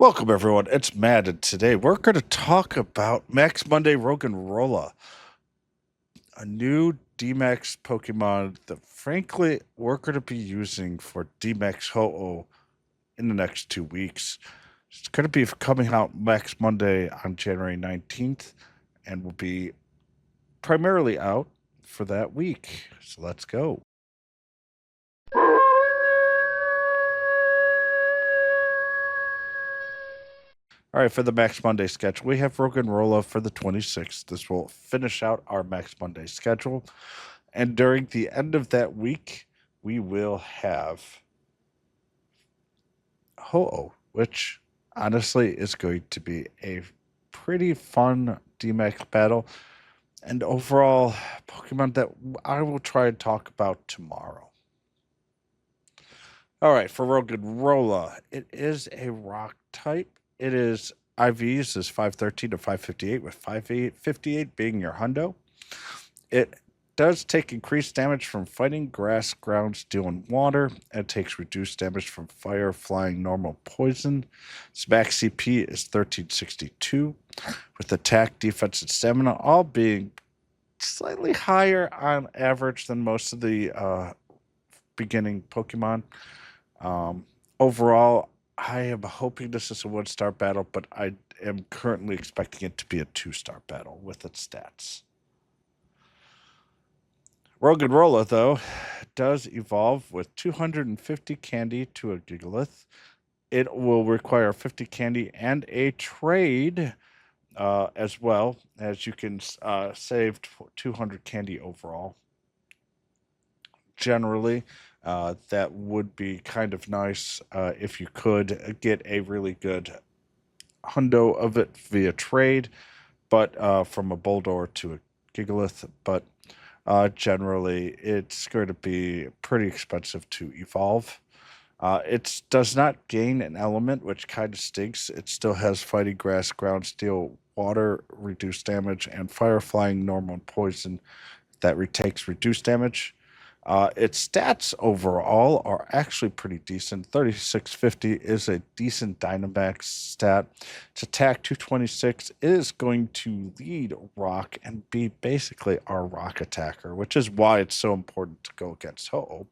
Welcome, everyone. It's Matt, and today we're going to talk about Max Monday Roggenrola, a new Dmax Pokemon that, frankly, we're going to be using for Dmax Ho-Oh in the next 2 weeks. It's going to be coming out Max Monday on January 19th, and will be primarily out for that week. So let's go. All right, for the Max Monday schedule, we have Roggenrola for the 26th. This will finish out our Max Monday schedule. And during the end of that week, we will have Ho-Oh, which honestly is going to be a pretty fun DMAX battle. And overall, Pokemon that I will try and talk about tomorrow. All right, for Roggenrola, it is a rock type. It is IVs is 513 to 558, with 558 being your hundo. It does take increased damage from fighting, grass, ground, steel, and water. It takes reduced damage from fire, flying, normal, poison. Its max CP is 1362, with attack, defense, and stamina all being slightly higher on average than most of the beginning Pokemon. Overall, I am hoping this is a 1-star battle, but I am currently expecting it to be a 2-star battle with its stats. Roggenrola, though, does evolve with 250 candy to a Gigalith. It will require 50 candy and a trade as well, as you can save 200 candy overall. Generally, that would be kind of nice if you could get a really good hundo of it via trade, but from a Boldor to a Gigalith. But generally, it's going to be pretty expensive to evolve. It does not gain an element, which kind of stinks. It still has fighting, grass, ground, steel, water, reduced damage, and fire, flying, normal, and poison that retakes reduced damage. Its stats overall are actually pretty decent. 3650 is a decent Dynamax stat. Its attack 226 is going to lead Rock and be basically our Rock attacker, which is why it's so important to go against Ho-Oh.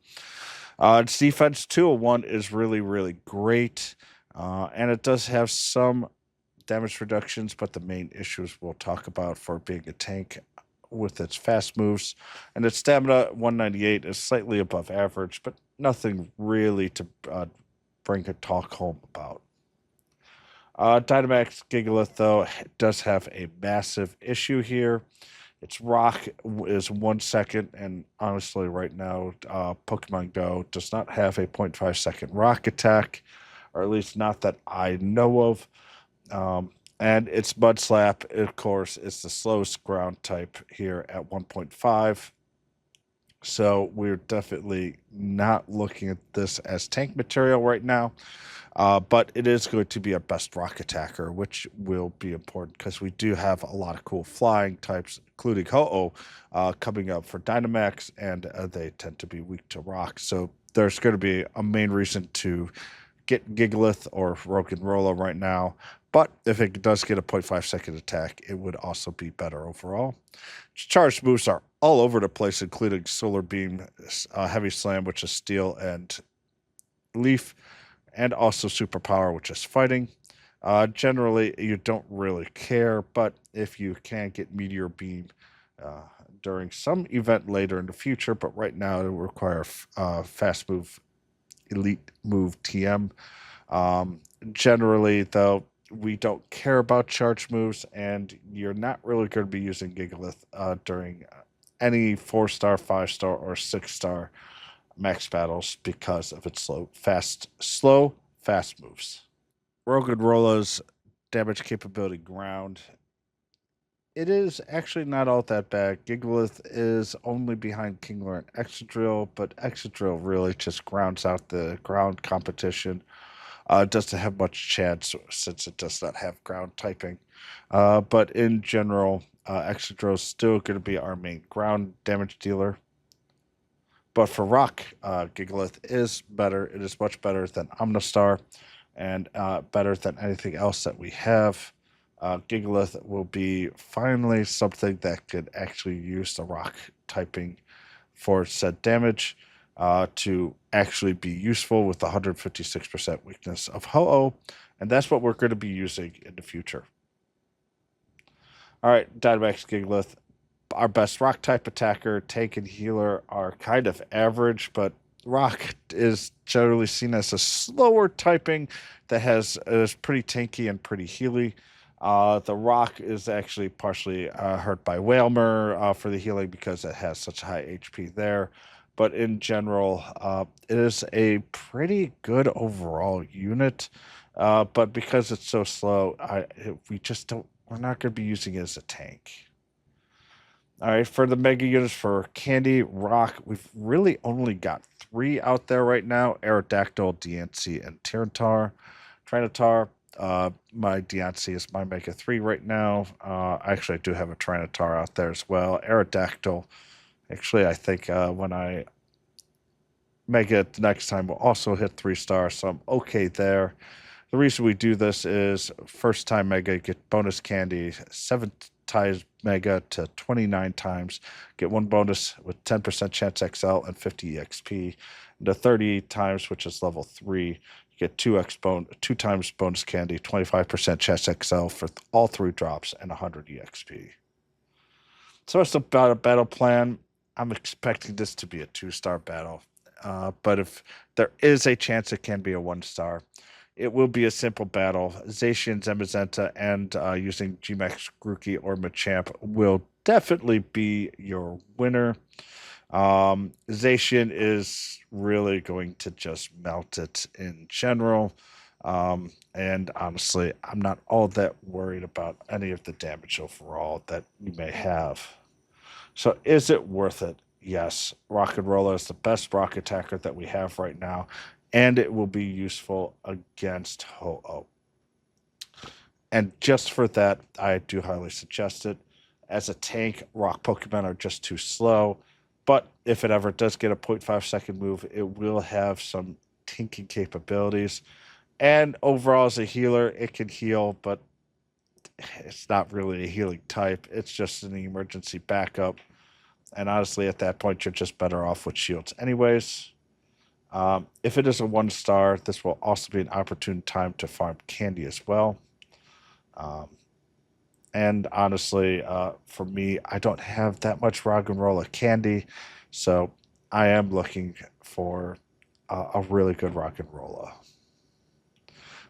Its defense 201 is really, really great. And it does have some damage reductions, but the main issues we'll talk about for being a tank with its fast moves, and its stamina 198 is slightly above average, but nothing really to bring a talk home about. Dynamax Gigalith, though, does have a massive issue here. Its rock is 1 second, and honestly, right now, Pokemon Go does not have a 0.5 second rock attack, or at least not that I know of. And its Mud Slap, of course, is the slowest ground type here at 1.5. So we're definitely not looking at this as tank material right now. But it is going to be our best rock attacker, which will be important because we do have a lot of cool flying types, including Ho-Oh, coming up for Dynamax, and they tend to be weak to rock. So there's going to be a main reason to get Gigalith or Roggenrola right now. But if it does get a 0.5 second attack, it would also be better overall. Charged moves are all over the place, including Solar Beam, Heavy Slam, which is Steel and Leaf, and also Superpower, which is Fighting. Generally, you don't really care, but if you can get Meteor Beam during some event later in the future, but right now it will require Fast Move, Elite Move TM. Generally, though, we don't care about charge moves, and you're not really going to be using Gigalith during any 4-star, 5-star, or 6-star max battles because of its slow, fast moves. Roggenrola's damage capability ground. It is actually not all that bad. Gigalith is only behind Kingler and Excadrill, but Excadrill really just grounds out the ground competition. Doesn't have much chance since it does not have ground typing. But in general, Excadrill is still going to be our main ground damage dealer. But for rock, Gigalith is better. It is much better than Omnistar. and better than anything else that we have. Gigalith will be finally something that could actually use the rock typing for said damage to actually be useful with the 156% weakness of Ho-Oh, and that's what we're going to be using in the future. All right, Dynamax Gigalith, our best rock type attacker, tank, and healer are kind of average, but rock is generally seen as a slower typing that is pretty tanky and pretty healy. The rock is actually partially hurt by Whalmer for the healing because it has such high HP there. But in general, it is a pretty good overall unit. But because it's so slow, we just don't. We're not going to be using it as a tank. All right, for the mega units for Candy, Rock, we've really only got 3 out there right now: Aerodactyl, Diancie, and Trinitar. My Diancie is my Mega 3 right now. Actually, I do have a Trinitar out there as well. Aerodactyl, actually, I think when I Mega it the next time, we'll also hit 3 stars, so I'm okay there. The reason we do this is first time Mega, get bonus candy, 7 times Mega to 29 times, get 1 bonus with 10% chance XL and 50 EXP. And the 30 times, which is level 3, you get 2 times bonus candy, 25% chance XL for all 3 drops, and 100 EXP. So it's about a battle plan. I'm expecting this to be a 2-star battle. But if there is a chance it can be a 1-star, it will be a simple battle. Zacian, Zamazenta, and using Gmax, Grookey, or Machamp will definitely be your winner. Zacian is really going to just melt it in general. And honestly, I'm not all that worried about any of the damage overall that you may have. So is it worth it? Yes. Roggenrola is the best rock attacker that we have right now, and it will be useful against Ho-Oh. And just for that, I do highly suggest it. As a tank, rock Pokemon are just too slow, but if it ever does get a 0.5-second move, it will have some tanking capabilities. And overall, as a healer, it can heal, but it's not really a healing type. It's just an emergency backup. And honestly, at that point, you're just better off with shields anyways. If it is a 1-star, this will also be an opportune time to farm candy as well. And honestly, for me, I don't have that much Roggenrola candy, so I am looking for a really good Roggenrola.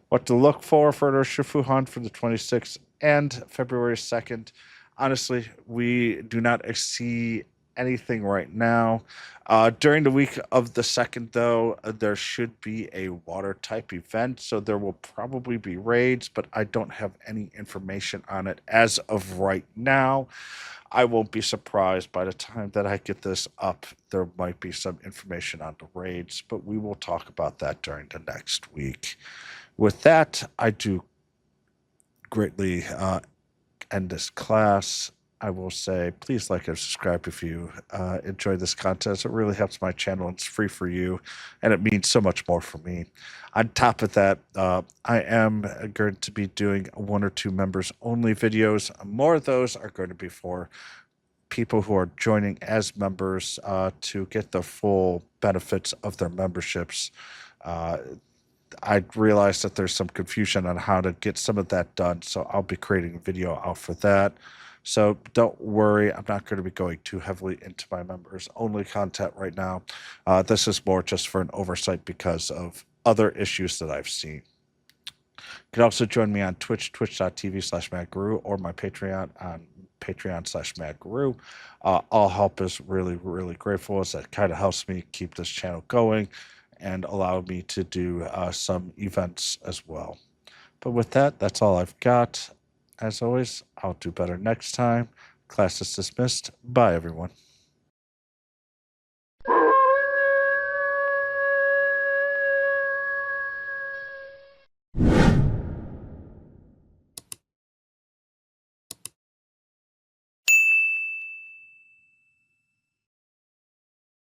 What to look for the Shifu hunt for the 26th and February 2nd. Honestly, we do not see anything right now. During the week of the 2nd, though, there should be a water type event, so there will probably be raids, but I don't have any information on it as of right now. I won't be surprised by the time that I get this up. There might be some information on the raids, but we will talk about that during the next week. With that, I do greatly end this class. I will say, please like and subscribe if you enjoy this content. It really helps my channel. It's free for you, and it means so much more for me. On top of that, I am going to be doing 1 or 2 members only videos. More of those are going to be for people who are joining as members to get the full benefits of their memberships. I realized that there's some confusion on how to get some of that done, so I'll be creating a video out for that. So don't worry, I'm not going to be going too heavily into my members only content right now. This is more just for an oversight because of other issues that I've seen. You can also join me on Twitch, twitch.tv/MadGuru, or my Patreon on Patreon/MadGuru. All help is really, really grateful, as that kind of helps me keep this channel going and allow me to do some events as well. But with that, that's all I've got. As always, I'll do better next time. Class is dismissed. Bye, everyone.